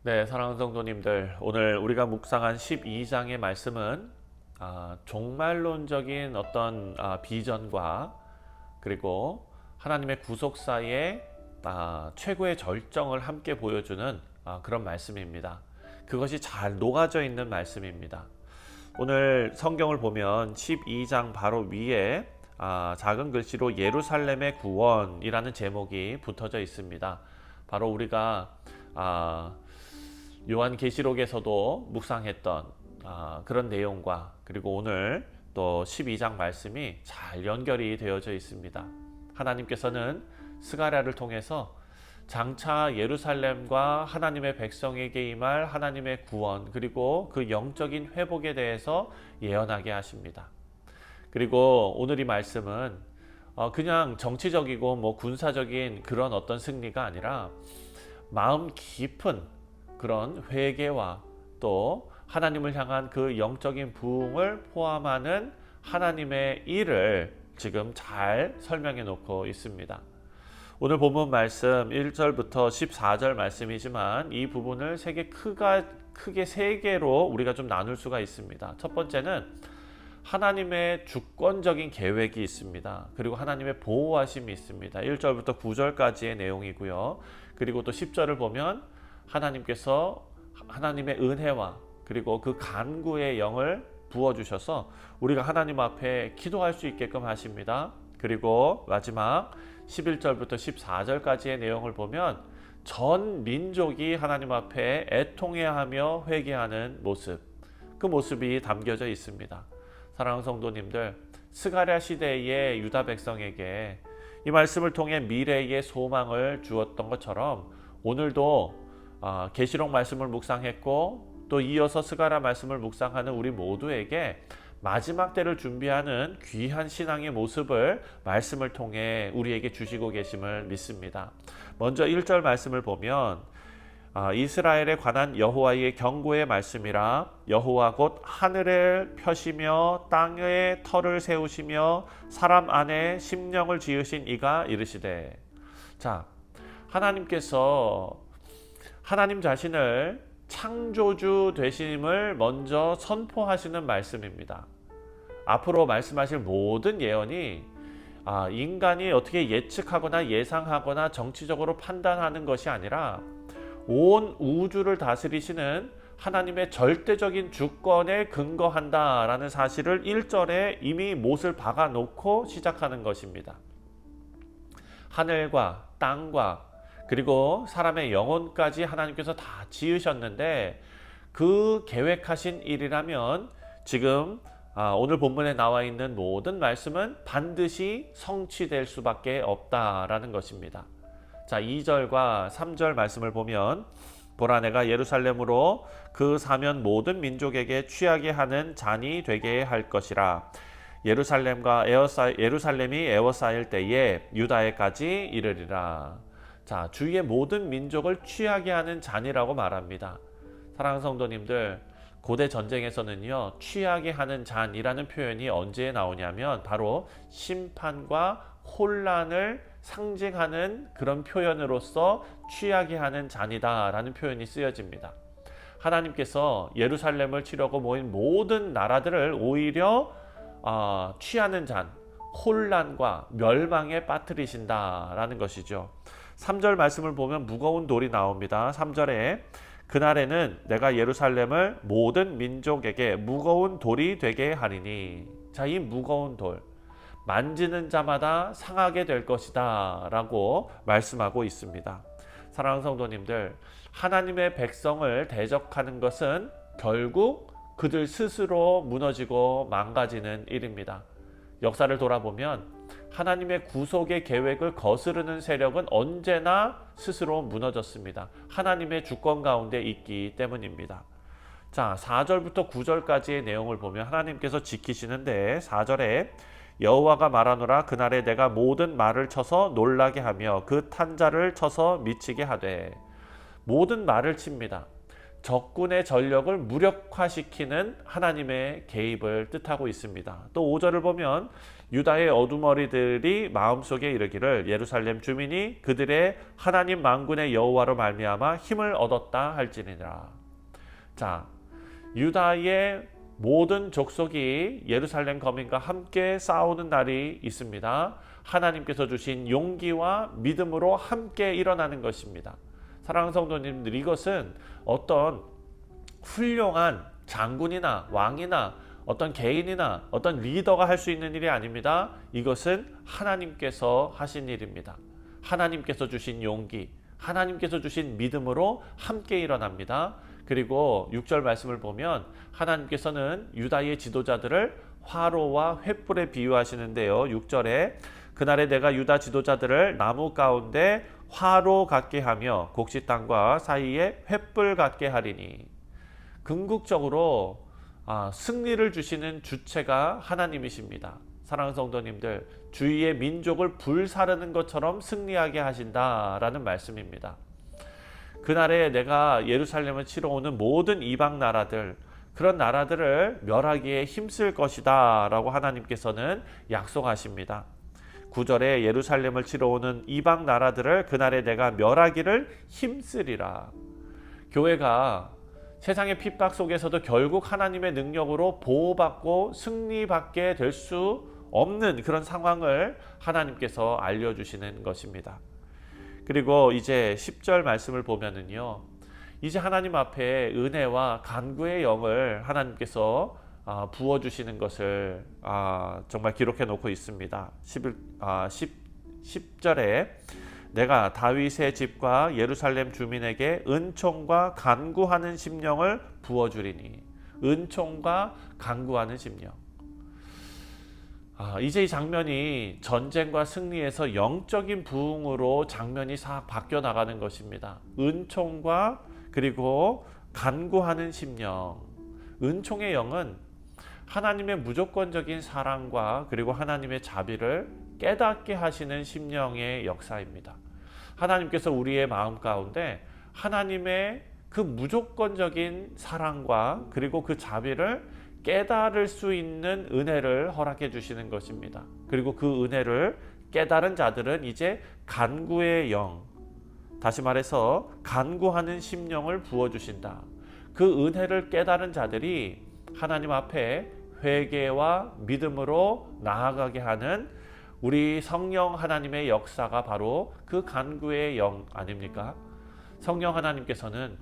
네, 사랑하는 성도님들, 오늘 우리가 묵상한 12장의 말씀은 종말론적인 어떤 비전과 그리고 하나님의 구속사의 최고의 절정을 함께 보여주는 그런 말씀입니다. 그것이 잘 녹아져 있는 말씀입니다. 오늘 성경을 보면 12장 바로 위에 작은 글씨로 예루살렘의 구원이라는 제목이 붙어져 있습니다. 바로 우리가 요한계시록에서도 묵상했던 그런 내용과 그리고 오늘 또 12장 말씀이 잘 연결이 되어져 있습니다. 하나님께서는 스가랴를 통해서 장차 예루살렘과 하나님의 백성에게 임할 하나님의 구원 그리고 그 영적인 회복에 대해서 예언하게 하십니다. 그리고 오늘 이 말씀은 그냥 정치적이고 군사적인 그런 어떤 승리가 아니라 마음 깊은 그런 회개와 또 하나님을 향한 그 영적인 부흥을 포함하는 하나님의 일을 지금 잘 설명해 놓고 있습니다. 오늘 본문 말씀 1절부터 14절 말씀이지만 이 부분을 크게 세 개로 우리가 좀 나눌 수가 있습니다. 첫 번째는 하나님의 주권적인 계획이 있습니다. 그리고 하나님의 보호하심이 있습니다. 1절부터 9절까지의 내용이고요. 그리고 또 10절을 보면 하나님께서 하나님의 은혜와 그리고 그 간구의 영을 부어주셔서 우리가 하나님 앞에 기도할 수 있게끔 하십니다. 그리고 마지막 11절부터 14절까지의 내용을 보면 전 민족이 하나님 앞에 애통해하며 회개하는 모습, 그 모습이 담겨져 있습니다. 사랑하는 성도님들, 스가랴 시대의 유다 백성에게 이 말씀을 통해 미래의 소망을 주었던 것처럼 오늘도 계시록 말씀을 묵상했고 또 이어서 스가랴 말씀을 묵상하는 우리 모두에게 마지막 때를 준비하는 귀한 신앙의 모습을 말씀을 통해 우리에게 주시고 계심을 믿습니다. 먼저 1절 말씀을 보면 이스라엘에 관한 여호와의 경고의 말씀이라. 여호와 곧 하늘을 펴시며 땅에 터를 세우시며 사람 안에 심령을 지으신 이가 이르시되. 자, 하나님께서 하나님 자신을 창조주 되심을 먼저 선포하시는 말씀입니다. 앞으로 말씀하실 모든 예언이 인간이 어떻게 예측하거나 예상하거나 정치적으로 판단하는 것이 아니라 온 우주를 다스리시는 하나님의 절대적인 주권에 근거한다라는 사실을 1절에 이미 못을 박아놓고 시작하는 것입니다. 하늘과 땅과 그리고 사람의 영혼까지 하나님께서 다 지으셨는데 그 계획하신 일이라면 지금 오늘 본문에 나와 있는 모든 말씀은 반드시 성취될 수밖에 없다라는 것입니다. 자, 2절과 3절 말씀을 보면 보라 내가 예루살렘으로 그 사면 모든 민족에게 취하게 하는 잔이 되게 할 것이라. 예루살렘이 에워싸일 때에 유다에까지 이르리라. 자, 주위의 모든 민족을 취하게 하는 잔이라고 말합니다. 사랑하는 성도님들, 고대 전쟁에서는요, 취하게 하는 잔이라는 표현이 언제 나오냐면 바로 심판과 혼란을 상징하는 그런 표현으로서 취하게 하는 잔이다라는 표현이 쓰여집니다. 하나님께서 예루살렘을 치려고 모인 모든 나라들을 오히려 취하는 잔, 혼란과 멸망에 빠뜨리신다라는 것이죠. 3절 말씀을 보면 무거운 돌이 나옵니다. 3절에 그날에는 내가 예루살렘을 모든 민족에게 무거운 돌이 되게 하리니. 자, 이 무거운 돌 만지는 자마다 상하게 될 것이다 라고 말씀하고 있습니다. 사랑하는 성도님들, 하나님의 백성을 대적하는 것은 결국 그들 스스로 무너지고 망가지는 일입니다. 역사를 돌아보면 하나님의 구속의 계획을 거스르는 세력은 언제나 스스로 무너졌습니다. 하나님의 주권 가운데 있기 때문입니다. 자, 4절부터 9절까지의 내용을 보면 하나님께서 지키시는데 4절에 여호와가 말하노라. 그날에 내가 모든 말을 쳐서 놀라게 하며 그 탄자를 쳐서 미치게 하되. 모든 말을 칩니다. 적군의 전력을 무력화시키는 하나님의 개입을 뜻하고 있습니다. 또 5절을 보면 유다의 어두머리들이 마음속에 이르기를 예루살렘 주민이 그들의 하나님 만군의 여호와로 말미암아 힘을 얻었다 할지니라. 자, 유다의 모든 족속이 예루살렘 거민과 함께 싸우는 날이 있습니다. 하나님께서 주신 용기와 믿음으로 함께 일어나는 것입니다. 사랑하는 성도님들, 이것은 어떤 훌륭한 장군이나 왕이나 어떤 개인이나 어떤 리더가 할 수 있는 일이 아닙니다. 이것은 하나님께서 하신 일입니다. 하나님께서 주신 용기, 하나님께서 주신 믿음으로 함께 일어납니다. 그리고 6절 말씀을 보면 하나님께서는 유다의 지도자들을 화로와 횃불에 비유하시는데요. 6절에 그날에 내가 유다 지도자들을 나무 가운데 화로 같게 하며 곡식 땅과 사이에 횃불 같게 하리니. 궁극적으로 승리를 주시는 주체가 하나님이십니다. 사랑하는 성도님들, 주위의 민족을 불사르는 것처럼 승리하게 하신다라는 말씀입니다. 그날에 내가 예루살렘을 치러 오는 모든 이방 나라들, 그런 나라들을 멸하기에 힘쓸 것이다 라고 하나님께서는 약속하십니다. 9절에 예루살렘을 치러 오는 이방 나라들을 그날에 내가 멸하기를 힘쓰리라. 교회가 세상의 핍박 속에서도 결국 하나님의 능력으로 보호받고 승리받게 될 수 없는 그런 상황을 하나님께서 알려주시는 것입니다. 그리고 이제 10절 말씀을 보면은요, 이제 하나님 앞에 은혜와 간구의 영을 하나님께서 부어주시는 것을 정말 기록해 놓고 있습니다. 10절에 내가 다윗의 집과 예루살렘 주민에게 은총과 간구하는 심령을 부어주리니. 은총과 간구하는 심령. 이제 이 장면이 전쟁과 승리에서 영적인 부흥으로 장면이 싹 바뀌어 나가는 것입니다. 은총과 그리고 간구하는 심령. 은총의 영은 하나님의 무조건적인 사랑과 그리고 하나님의 자비를 깨닫게 하시는 심령의 역사입니다. 하나님께서 우리의 마음 가운데 하나님의 그 무조건적인 사랑과 그리고 그 자비를 깨달을 수 있는 은혜를 허락해 주시는 것입니다. 그리고 그 은혜를 깨달은 자들은 이제 간구의 영, 다시 말해서 간구하는 심령을 부어주신다. 그 은혜를 깨달은 자들이 하나님 앞에 회개와 믿음으로 나아가게 하는 우리 성령 하나님의 역사가 바로 그 간구의 영 아닙니까? 성령 하나님께서는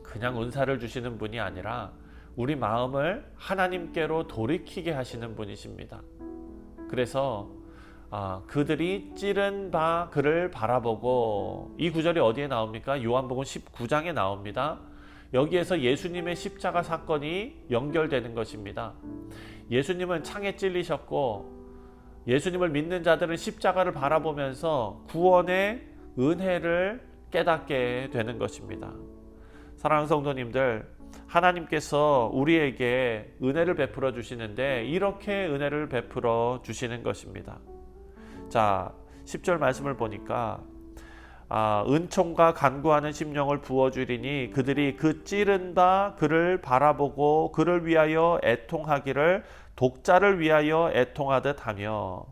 그냥 은사를 주시는 분이 아니라 우리 마음을 하나님께로 돌이키게 하시는 분이십니다. 그래서 그들이 찌른 바 그를 바라보고, 이 구절이 어디에 나옵니까? 요한복음 19장에 나옵니다. 여기에서 예수님의 십자가 사건이 연결되는 것입니다. 예수님은 창에 찔리셨고 예수님을 믿는 자들은 십자가를 바라보면서 구원의 은혜를 깨닫게 되는 것입니다. 사랑하는 성도님들, 하나님께서 우리에게 은혜를 베풀어 주시는데 이렇게 은혜를 베풀어 주시는 것입니다. 자, 10절 말씀을 보니까 은총과 간구하는 심령을 부어주리니 그들이 그 찌른 바 그를 바라보고 그를 위하여 애통하기를 독자를 위하여 애통하듯 하며.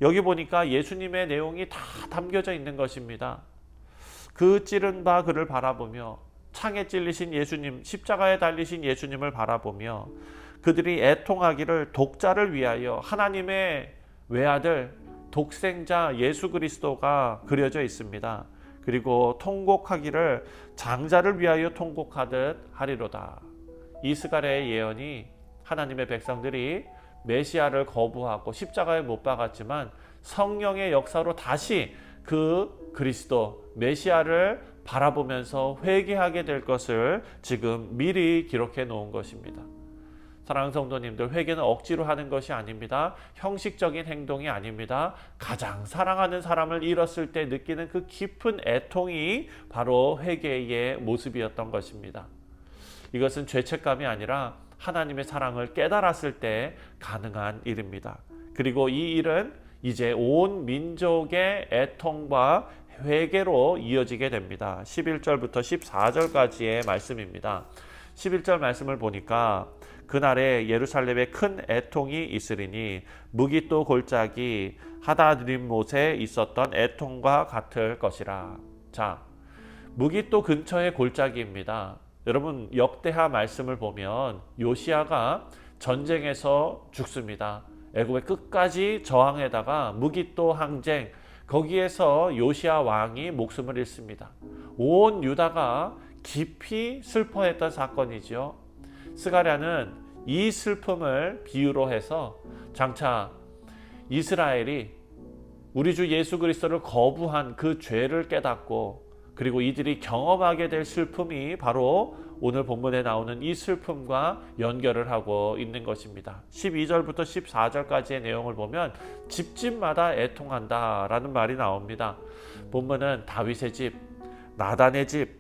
여기 보니까 예수님의 내용이 다 담겨져 있는 것입니다. 그 찌른 바 그를 바라보며, 창에 찔리신 예수님, 십자가에 달리신 예수님을 바라보며 그들이 애통하기를 독자를 위하여, 하나님의 외아들 독생자 예수 그리스도가 그려져 있습니다. 그리고 통곡하기를 장자를 위하여 통곡하듯 하리로다. 이 스가랴의 예언이 하나님의 백성들이 메시아를 거부하고 십자가에 못 박았지만 성령의 역사로 다시 그 그리스도 메시아를 바라보면서 회개하게 될 것을 지금 미리 기록해 놓은 것입니다. 사랑하는 성도님들, 회개는 억지로 하는 것이 아닙니다. 형식적인 행동이 아닙니다. 가장 사랑하는 사람을 잃었을 때 느끼는 그 깊은 애통이 바로 회개의 모습이었던 것입니다. 이것은 죄책감이 아니라 하나님의 사랑을 깨달았을 때 가능한 일입니다. 그리고 이 일은 이제 온 민족의 애통과 회개로 이어지게 됩니다. 11절부터 14절까지의 말씀입니다. 11절 말씀을 보니까 그날에 예루살렘에 큰 애통이 있으리니 무기또 골짜기 하다드림못에 있었던 애통과 같을 것이라. 자, 무기또 근처의 골짜기입니다. 여러분 역대하 말씀을 보면 요시야가 전쟁에서 죽습니다. 애굽의 끝까지 저항에다가 무기또 항쟁, 거기에서 요시야 왕이 목숨을 잃습니다. 온 유다가 깊이 슬퍼했던 사건이죠. 스가랴는 이 슬픔을 비유로 해서 장차 이스라엘이 우리 주 예수 그리스도를 거부한 그 죄를 깨닫고 그리고 이들이 경험하게 될 슬픔이 바로 오늘 본문에 나오는 이 슬픔과 연결을 하고 있는 것입니다. 12절부터 14절까지의 내용을 보면 집집마다 애통한다 라는 말이 나옵니다. 본문은 다윗의 집, 나단의 집,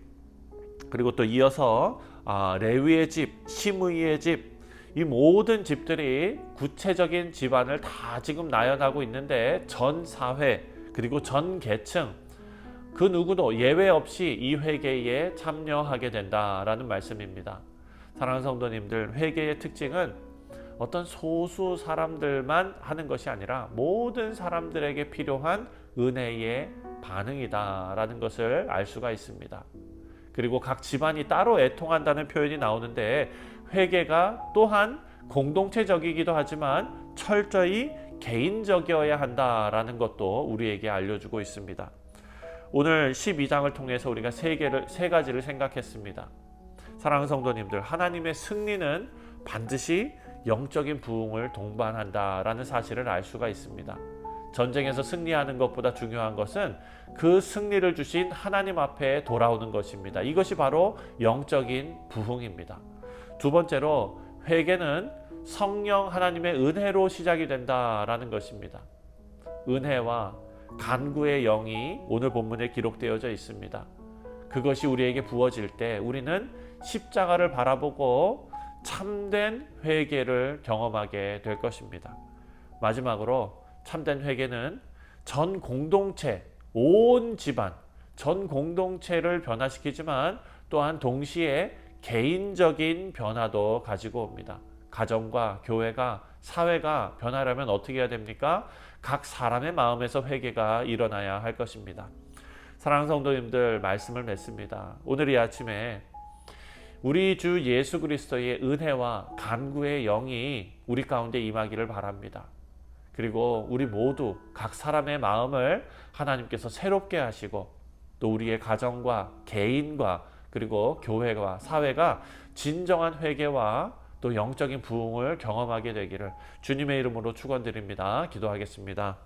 그리고 또 이어서 레위의 집, 시므이의 집, 이 모든 집들이 구체적인 집안을 다 지금 나열하고 있는데 전 사회 그리고 전 계층 그 누구도 예외 없이 이 회개에 참여하게 된다라는 말씀입니다. 사랑하는 성도님들, 회개의 특징은 어떤 소수 사람들만 하는 것이 아니라 모든 사람들에게 필요한 은혜의 반응이다라는 것을 알 수가 있습니다. 그리고 각 집안이 따로 애통한다는 표현이 나오는데 회개가 또한 공동체적이기도 하지만 철저히 개인적이어야 한다라는 것도 우리에게 알려주고 있습니다. 오늘 12장을 통해서 우리가 세 가지를 생각했습니다. 사랑하는 성도님들, 하나님의 승리는 반드시 영적인 부흥을 동반한다라는 사실을 알 수가 있습니다. 전쟁에서 승리하는 것보다 중요한 것은 그 승리를 주신 하나님 앞에 돌아오는 것입니다. 이것이 바로 영적인 부흥입니다. 두 번째로 회개는 성령 하나님의 은혜로 시작이 된다라는 것입니다. 은혜와 간구의 영이 오늘 본문에 기록되어져 있습니다. 그것이 우리에게 부어질 때 우리는 십자가를 바라보고 참된 회개를 경험하게 될 것입니다. 마지막으로 참된 회개는 전 공동체, 온 집안, 전 공동체를 변화시키지만 또한 동시에 개인적인 변화도 가지고 옵니다. 가정과 교회가, 사회가 변하려면 어떻게 해야 됩니까? 각 사람의 마음에서 회개가 일어나야 할 것입니다. 사랑하는 성도님들, 말씀을 맺습니다. 오늘 이 아침에 우리 주 예수 그리스도의 은혜와 간구의 영이 우리 가운데 임하기를 바랍니다. 그리고 우리 모두 각 사람의 마음을 하나님께서 새롭게 하시고 또 우리의 가정과 개인과 그리고 교회와 사회가 진정한 회개와 또 영적인 부흥을 경험하게 되기를 주님의 이름으로 축원드립니다. 기도하겠습니다.